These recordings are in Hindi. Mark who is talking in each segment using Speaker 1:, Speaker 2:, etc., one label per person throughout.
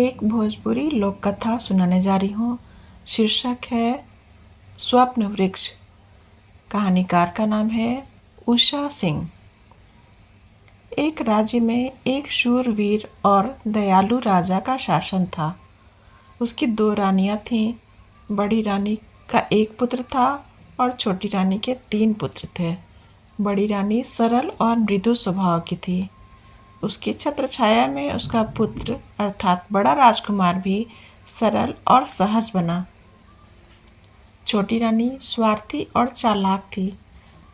Speaker 1: एक भोजपुरी लोक कथा सुनाने जा रही हूँ। शीर्षक है स्वप्न वृक्ष। कहानीकार का नाम है उषा सिंह। एक राज्य में एक शूरवीर और दयालु राजा का शासन था। उसकी 2 रानियां थीं। बड़ी रानी का एक पुत्र था और छोटी रानी के 3 पुत्र थे। बड़ी रानी सरल और मृदु स्वभाव की थी। उसकी छत्र छाया में उसका पुत्र अर्थात बड़ा राजकुमार भी सरल और सहज बना। छोटी रानी स्वार्थी और चालाक थी।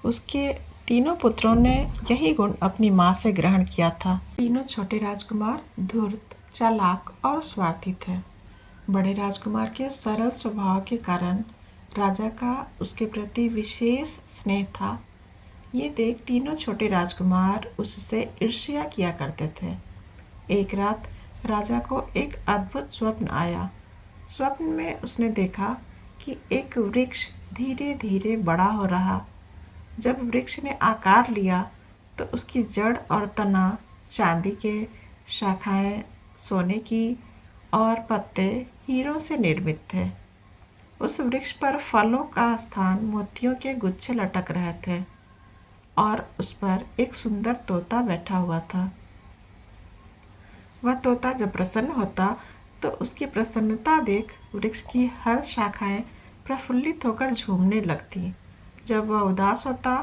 Speaker 1: उसके तीनों पुत्रों ने यही गुण अपनी माँ से ग्रहण किया था। तीनों छोटे राजकुमार धूर्त, चालाक और स्वार्थी थे। बड़े राजकुमार के सरल स्वभाव के कारण राजा का उसके प्रति विशेष स्नेह था। ये देख तीनों छोटे राजकुमार उससे ईर्ष्या किया करते थे। एक रात राजा को एक अद्भुत स्वप्न आया। स्वप्न में उसने देखा कि एक वृक्ष धीरे धीरे बड़ा हो रहा। जब वृक्ष ने आकार लिया तो उसकी जड़ और तना चांदी के, शाखाएं सोने की और पत्ते हीरों से निर्मित थे। उस वृक्ष पर फलों का स्थान मोतियों के गुच्छे लटक रहे थे और उस पर एक सुंदर तोता बैठा हुआ था। वह तोता जब प्रसन्न होता तो उसकी प्रसन्नता देख वृक्ष की हर शाखाएं प्रफुल्लित होकर झूमने लगती। जब वह उदास होता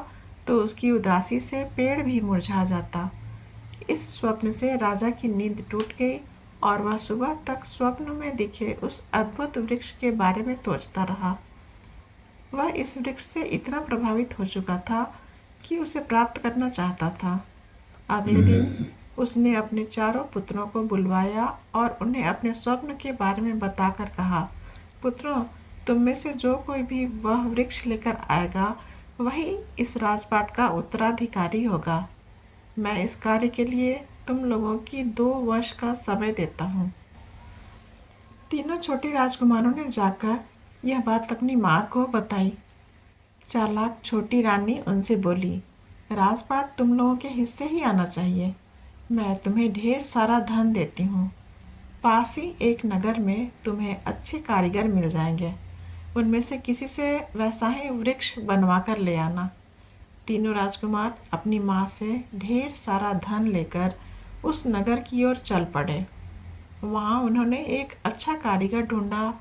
Speaker 1: तो उसकी उदासी से पेड़ भी मुरझा जाता। इस स्वप्न से राजा की नींद टूट गई और वह सुबह तक स्वप्न में दिखे उस अद्भुत वृक्ष के बारे में सोचता रहा। वह इस वृक्ष से इतना प्रभावित हो चुका था कि उसे प्राप्त करना चाहता था। अगले दिन उसने अपने चारों पुत्रों को बुलवाया और उन्हें अपने स्वप्न के बारे में बताकर कहा, पुत्रों, तुम में से जो कोई भी वह वृक्ष लेकर आएगा वही इस राजपाट का उत्तराधिकारी होगा। मैं इस कार्य के लिए तुम लोगों की 2 वर्ष का समय देता हूँ। तीनों छोटे राजकुमारों ने जाकर यह बात अपनी माँ को बताई। चालाक छोटी रानी उनसे बोली, राजपाट तुम लोगों के हिस्से ही आना चाहिए। मैं तुम्हें ढेर सारा धन देती हूँ। पास ही एक नगर में तुम्हें अच्छे कारीगर मिल जाएंगे। उनमें से किसी से वैसा ही वृक्ष बनवा कर ले आना। तीनों राजकुमार अपनी माँ से ढेर सारा धन लेकर उस नगर की ओर चल पड़े। वहाँ उन्होंने एक अच्छा कारीगर ढूंढा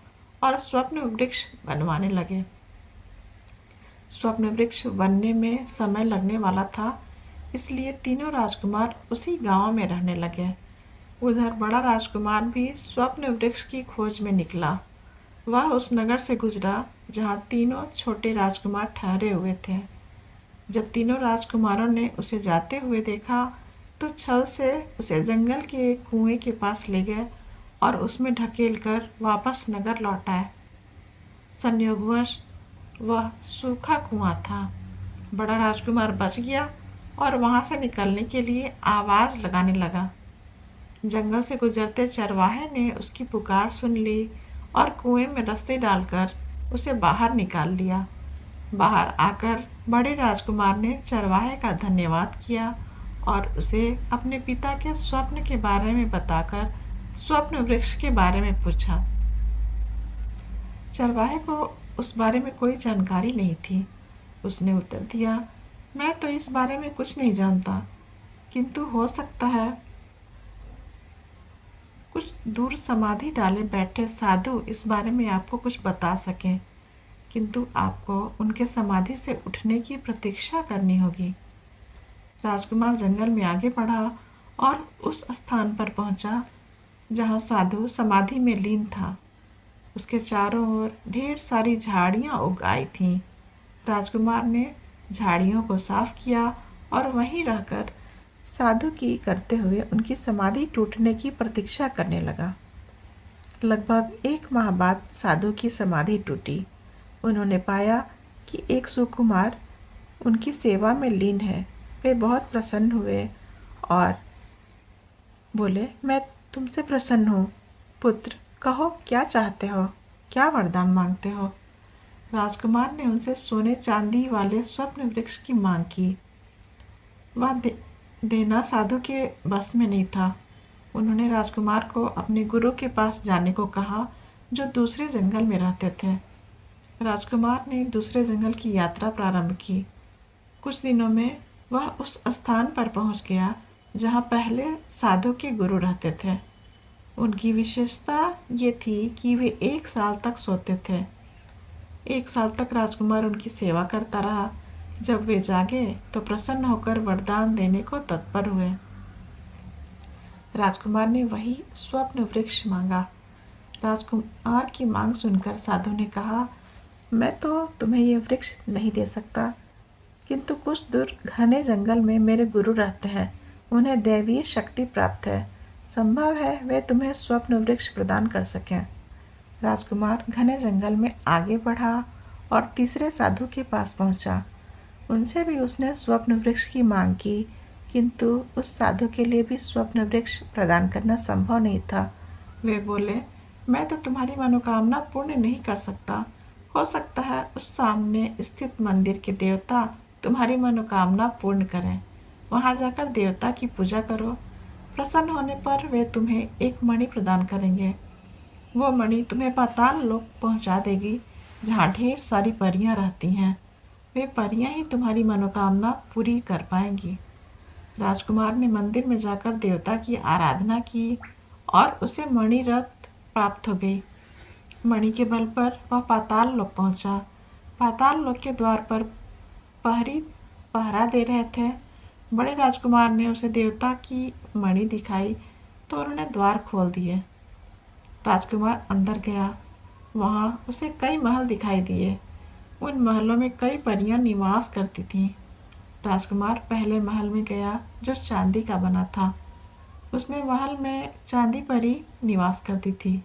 Speaker 1: और स्वप्न वृक्ष बनवाने लगे। स्वप्न वृक्ष बनने में समय लगने वाला था, इसलिए तीनों राजकुमार उसी गांव में रहने लगे। उधर बड़ा राजकुमार भी स्वप्न वृक्ष की खोज में निकला। वह उस नगर से गुजरा जहां तीनों छोटे राजकुमार ठहरे हुए थे। जब तीनों राजकुमारों ने उसे जाते हुए देखा तो छल से उसे जंगल के एक कुएं के पास ले गए और उसमें ढकेल कर वापस नगर लौटाए। संयोगवश वह सूखा कुआं था। बड़ा राजकुमार बच गया और वहां से निकलने के लिए आवाज लगाने लगा। जंगल से गुजरते चरवाहे ने उसकी पुकार सुन ली और कुएं में रस्सी डालकर उसे बाहर निकाल लिया। बाहर आकर बड़े राजकुमार ने चरवाहे का धन्यवाद किया और उसे अपने पिता के स्वप्न के बारे में बताकर स्वप्न वृक्ष के बारे में पूछा। चरवाहे को उस बारे में कोई जानकारी नहीं थी। उसने उत्तर दिया, मैं तो इस बारे में कुछ नहीं जानता, किंतु हो सकता है कुछ दूर समाधि डाले बैठे साधु इस बारे में आपको कुछ बता सकें, किंतु आपको उनके समाधि से उठने की प्रतीक्षा करनी होगी। राजकुमार जंगल में आगे बढ़ा और उस स्थान पर पहुंचा जहां साधु समाधि में लीन था। उसके चारों ओर ढेर सारी झाड़ियां उग आई थीं। राजकुमार ने झाड़ियों को साफ किया और वहीं रहकर साधु की करते हुए उनकी समाधि टूटने की प्रतीक्षा करने लगा। लगभग 1 माह बाद साधु की समाधि टूटी। उन्होंने पाया कि एक सुकुमार उनकी सेवा में लीन है। वे बहुत प्रसन्न हुए और बोले, मैं तुमसे प्रसन्न हूँ। पुत्र, कहो क्या चाहते हो, क्या वरदान मांगते हो। राजकुमार ने उनसे सोने चांदी वाले स्वप्न वृक्ष की मांग की। वह देना साधु के बस में नहीं था। उन्होंने राजकुमार को अपने गुरु के पास जाने को कहा, जो दूसरे जंगल में रहते थे। राजकुमार ने दूसरे जंगल की यात्रा प्रारंभ की। कुछ दिनों में वह उस स्थान पर पहुंच गया जहां पहले साधु के गुरु रहते थे। उनकी विशेषता ये थी कि वे 1 साल तक सोते थे। 1 साल तक राजकुमार उनकी सेवा करता रहा। जब वे जागे तो प्रसन्न होकर वरदान देने को तत्पर हुए। राजकुमार ने वही स्वप्न वृक्ष मांगा। राजकुमार की मांग सुनकर साधु ने कहा, मैं तो तुम्हें ये वृक्ष नहीं दे सकता, किंतु कुछ दूर घने जंगल में मेरे गुरु रहते हैं। उन्हें दैवीय शक्ति प्राप्त है। संभव है वे तुम्हें स्वप्न वृक्ष प्रदान कर सकें। राजकुमार घने जंगल में आगे बढ़ा और तीसरे साधु के पास पहुंचा। उनसे भी उसने स्वप्न वृक्ष की मांग की, किंतु उस साधु के लिए भी स्वप्न वृक्ष प्रदान करना संभव नहीं था। वे बोले, मैं तो तुम्हारी मनोकामना पूर्ण नहीं कर सकता। हो सकता है उस सामने स्थित मंदिर के देवता तुम्हारी मनोकामना पूर्ण करें। वहां जाकर देवता की पूजा करो। प्रसन्न होने पर वे तुम्हें एक मणि प्रदान करेंगे। वो मणि तुम्हें पाताल लोक पहुंचा देगी, जहाँ ढेर सारी परियां रहती हैं। वे परियां ही तुम्हारी मनोकामना पूरी कर पाएंगी। राजकुमार ने मंदिर में जाकर देवता की आराधना की और उसे मणि रत्न प्राप्त हो गई। मणि के बल पर वह पाताल लोक पहुंचा। पाताल लोक के द्वार पर प्रहरी पहरा दे रहे थे। बड़े राजकुमार ने उसे देवता की मणि दिखाई तो उन्होंने द्वार खोल दिए। राजकुमार अंदर गया। वहां उसे कई महल दिखाई दिए। उन महलों में कई परियां निवास करती थीं। राजकुमार पहले महल में गया, जो चांदी का बना था। उसमें महल में चांदी परी निवास करती थी।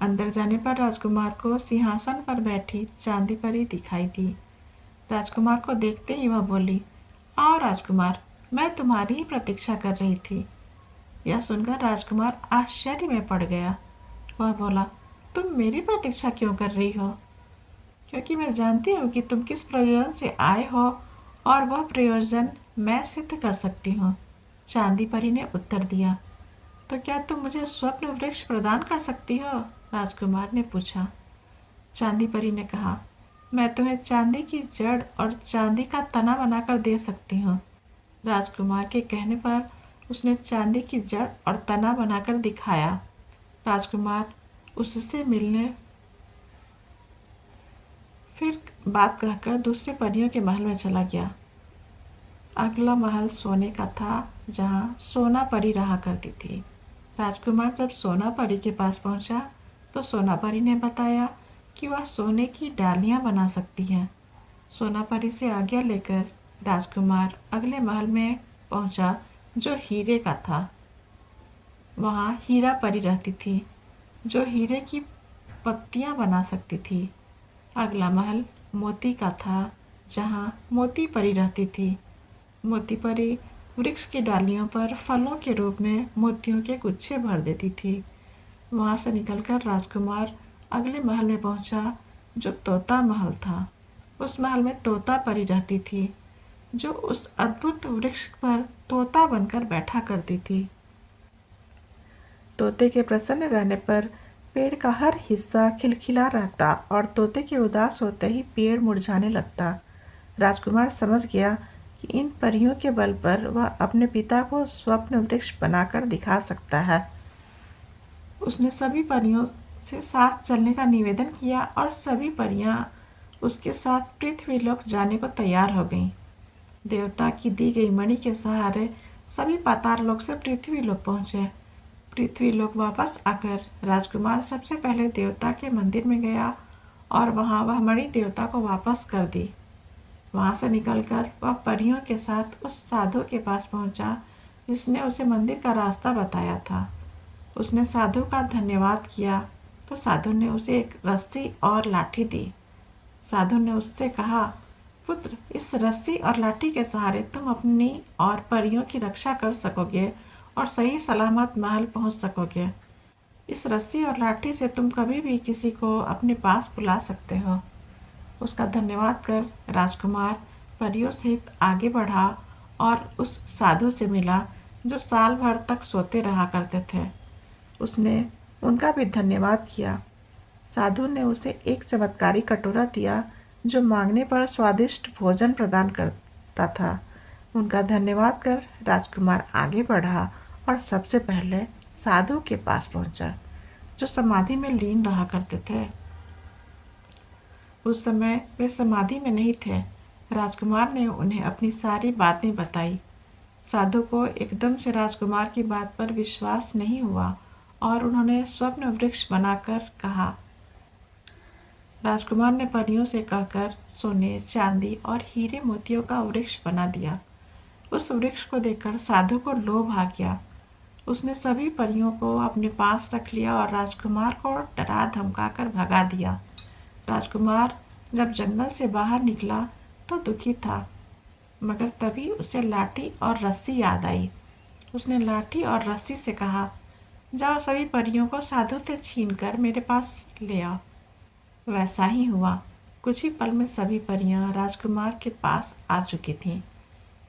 Speaker 1: अंदर जाने पर राजकुमार को सिंहासन पर बैठी चांदी परी दिखाई दी। राजकुमार को देखते ही वह बोली, आओ राजकुमार, मैं तुम्हारी ही प्रतीक्षा कर रही थी। यह सुनकर राजकुमार आश्चर्य में पड़ गया। वह बोला, तुम मेरी प्रतीक्षा क्यों कर रही हो? क्योंकि मैं जानती हूँ कि तुम किस प्रयोजन से आए हो और वह प्रयोजन मैं सिद्ध कर सकती हूँ। चांदी परी ने उत्तर दिया। तो क्या तुम मुझे स्वप्न वृक्ष प्रदान कर सकती हो? राजकुमार ने पूछा। चांदी परी ने कहा, मैं तुम्हें चांदी की जड़ और चांदी का तना बनाकर दे सकती हूँ। राजकुमार के कहने पर उसने चांदी की जड़ और तना बनाकर दिखाया। राजकुमार उससे मिलने फिर बात कहकर दूसरे परियों के महल में चला गया। अगला महल सोने का था, जहाँ सोना परी रहा करती थी। राजकुमार जब सोना परी के पास पहुंचा तो सोना परी ने बताया कि वह सोने की डालियां बना सकती है। सोना परी से आज्ञा लेकर राजकुमार अगले महल में पहुंचा, जो हीरे का था। वहां हीरा परी रहती थी, जो हीरे की पत्तियां बना सकती थी। अगला महल मोती का था, जहाँ मोती परी रहती थी। मोती परी वृक्ष की डालियों पर फलों के रूप में मोतियों के गुच्छे भर देती थी। वहां से निकलकर राजकुमार अगले महल में पहुंचा, जो तोता महल था। उस महल में तोता परी रहती थी, जो उस अद्भुत वृक्ष पर तोता बनकर बैठा करती थी। तोते के प्रसन्न रहने पर पेड़ का हर हिस्सा खिलखिला रहता और तोते के उदास होते ही पेड़ मुरझाने लगता। राजकुमार समझ गया कि इन परियों के बल पर वह अपने पिता को स्वप्न वृक्ष बनाकर दिखा सकता है। उसने सभी परियों से साथ चलने का निवेदन किया और सभी परियां उसके साथ पृथ्वीलोक जाने को तैयार हो गईं। देवता की दी गई मणि के सहारे सभी पाताल लोक से पृथ्वीलोक पहुंचे। पृथ्वीलोक वापस आकर राजकुमार सबसे पहले देवता के मंदिर में गया और वहां वह मणि देवता को वापस कर दी। वहां से निकलकर वह परियों के साथ उस साधु के पास पहुंचा, जिसने उसे मंदिर का रास्ता बताया था। उसने साधु का धन्यवाद किया तो साधु ने उसे एक रस्सी और लाठी दी। साधु ने उससे कहा, पुत्र, इस रस्सी और लाठी के सहारे तुम अपनी और परियों की रक्षा कर सकोगे और सही सलामत महल पहुंच सकोगे। इस रस्सी और लाठी से तुम कभी भी किसी को अपने पास बुला सकते हो। उसका धन्यवाद कर राजकुमार परियों सहित आगे बढ़ा और उस साधु से मिला, जो साल भर तक सोते रहा करते थे। उसने उनका भी धन्यवाद किया। साधु ने उसे एक चमत्कारी कटोरा दिया जो मांगने पर स्वादिष्ट भोजन प्रदान करता था। उनका धन्यवाद कर राजकुमार आगे बढ़ा और सबसे पहले साधु के पास पहुंचा, जो समाधि में लीन रहा करते थे। उस समय वे समाधि में नहीं थे। राजकुमार ने उन्हें अपनी सारी बातें बताई। साधु को एकदम से राजकुमार की बात पर विश्वास नहीं हुआ और उन्होंने स्वप्न वृक्ष बनाकर कहा। राजकुमार ने परियों से कहकर सोने, चांदी और हीरे मोतियों का वृक्ष बना दिया। उस वृक्ष को देखकर साधु को लोभ आ गया। उसने सभी परियों को अपने पास रख लिया और राजकुमार को डरा धमकाकर भगा दिया। राजकुमार जब जंगल से बाहर निकला तो दुखी था, मगर तभी उसे लाठी और रस्सी याद आई। उसने लाठी और रस्सी से कहा, जाओ सभी परियों को साधु से छीनकर मेरे पास ले आओ। वैसा ही हुआ। कुछ ही पल में सभी परियां राजकुमार के पास आ चुकी थीं।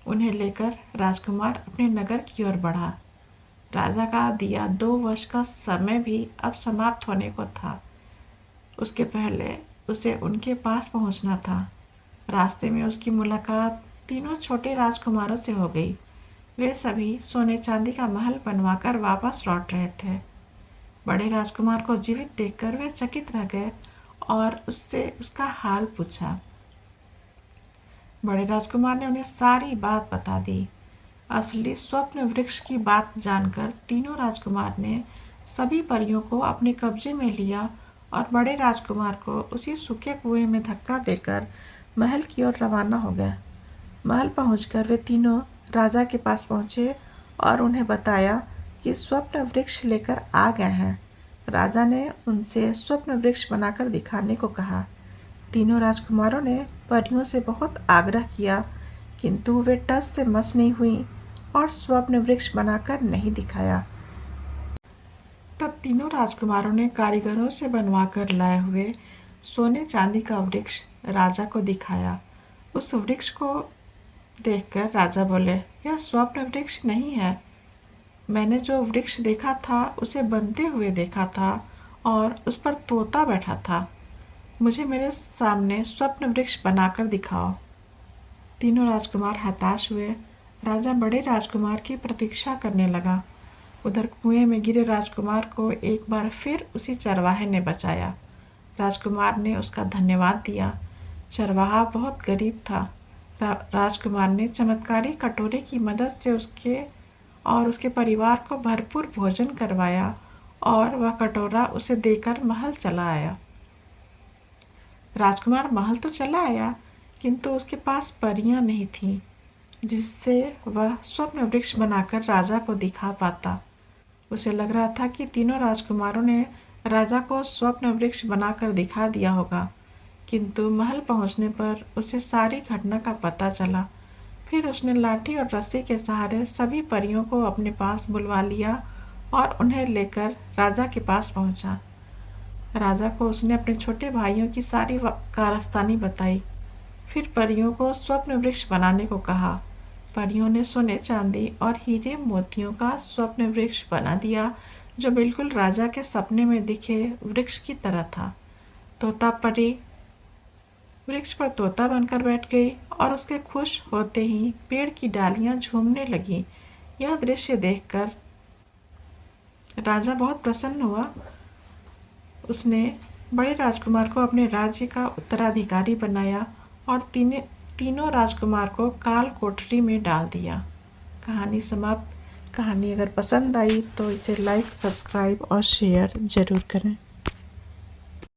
Speaker 1: उन्हें लेकर राजकुमार अपने नगर की ओर बढ़ा। राजा का दिया 2 वर्ष का समय भी अब समाप्त होने को था। उसके पहले उसे उनके पास पहुंचना था। रास्ते में उसकी मुलाकात तीनों छोटे राजकुमारों से हो गई। वे सभी सोने चांदी का महल बनवाकर वापस लौट रहे थे। बड़े राजकुमार को जीवित देखकर वे चकित रह गए और उससे उसका हाल पूछा। बड़े राजकुमार ने उन्हें सारी बात बता दी। असली स्वप्न वृक्ष की बात जानकर तीनों राजकुमार ने सभी परियों को अपने कब्जे में लिया और बड़े राजकुमार को उसी सूखे कुएं में धक्का देकर महल की ओर रवाना हो गए। महल पहुंचकर वे तीनों राजा के पास पहुंचे और उन्हें बताया कि स्वप्न वृक्ष लेकर आ गए हैं। राजा ने उनसे स्वप्न वृक्ष बनाकर दिखाने को कहा। तीनों राजकुमारों ने परियों से बहुत आग्रह किया, किंतु वे टस से मस नहीं हुई और स्वप्न वृक्ष बनाकर नहीं दिखाया। तब तीनों राजकुमारों ने कारीगरों से बनवाकर लाए हुए सोने चांदी का वृक्ष राजा को दिखाया। उस वृक्ष को देखकर राजा बोले, यह स्वप्न वृक्ष नहीं है। मैंने जो वृक्ष देखा था उसे बनते हुए देखा था और उस पर तोता बैठा था। मुझे मेरे सामने स्वप्न वृक्ष बनाकर दिखाओ। तीनों राजकुमार हताश हुए। राजा बड़े राजकुमार की प्रतीक्षा करने लगा। उधर कुएं में गिरे राजकुमार को एक बार फिर उसी चरवाहे ने बचाया। राजकुमार ने उसका धन्यवाद दिया। चरवाहा बहुत गरीब था। राजकुमार ने चमत्कारी कटोरे की मदद से उसके परिवार को भरपूर भोजन करवाया और वह कटोरा उसे देकर महल चला आया। राजकुमार महल तो चला आया, किंतु उसके पास परियां नहीं थीं, जिससे वह स्वप्न वृक्ष बनाकर राजा को दिखा पाता। उसे लग रहा था कि तीनों राजकुमारों ने राजा को स्वप्न वृक्ष बनाकर दिखा दिया होगा, किंतु महल पहुंचने पर उसे सारी घटना का पता चला। फिर उसने लाठी और रस्सी के सहारे सभी परियों को अपने पास बुलवा लिया और उन्हें लेकर राजा के पास पहुंचा। राजा को उसने अपने छोटे भाइयों की सारी कारस्तानी बताई। फिर परियों को स्वप्न वृक्ष बनाने को कहा। परियों ने सोने चांदी और हीरे मोतियों का स्वप्न वृक्ष बना दिया, जो बिल्कुल राजा के सपने में दिखे वृक्ष की तरह था। तोता परी वृक्ष पर तोता बनकर बैठ गई और उसके खुश होते ही पेड़ की डालियां झूमने लगी। यह दृश्य देखकर राजा बहुत प्रसन्न हुआ। उसने बड़े राजकुमार को अपने राज्य का उत्तराधिकारी बनाया और तीनों राजकुमार को काल कोठरी में डाल दिया। कहानी समाप्त। कहानी अगर पसंद आई तो इसे लाइक, सब्सक्राइब और शेयर जरूर करें।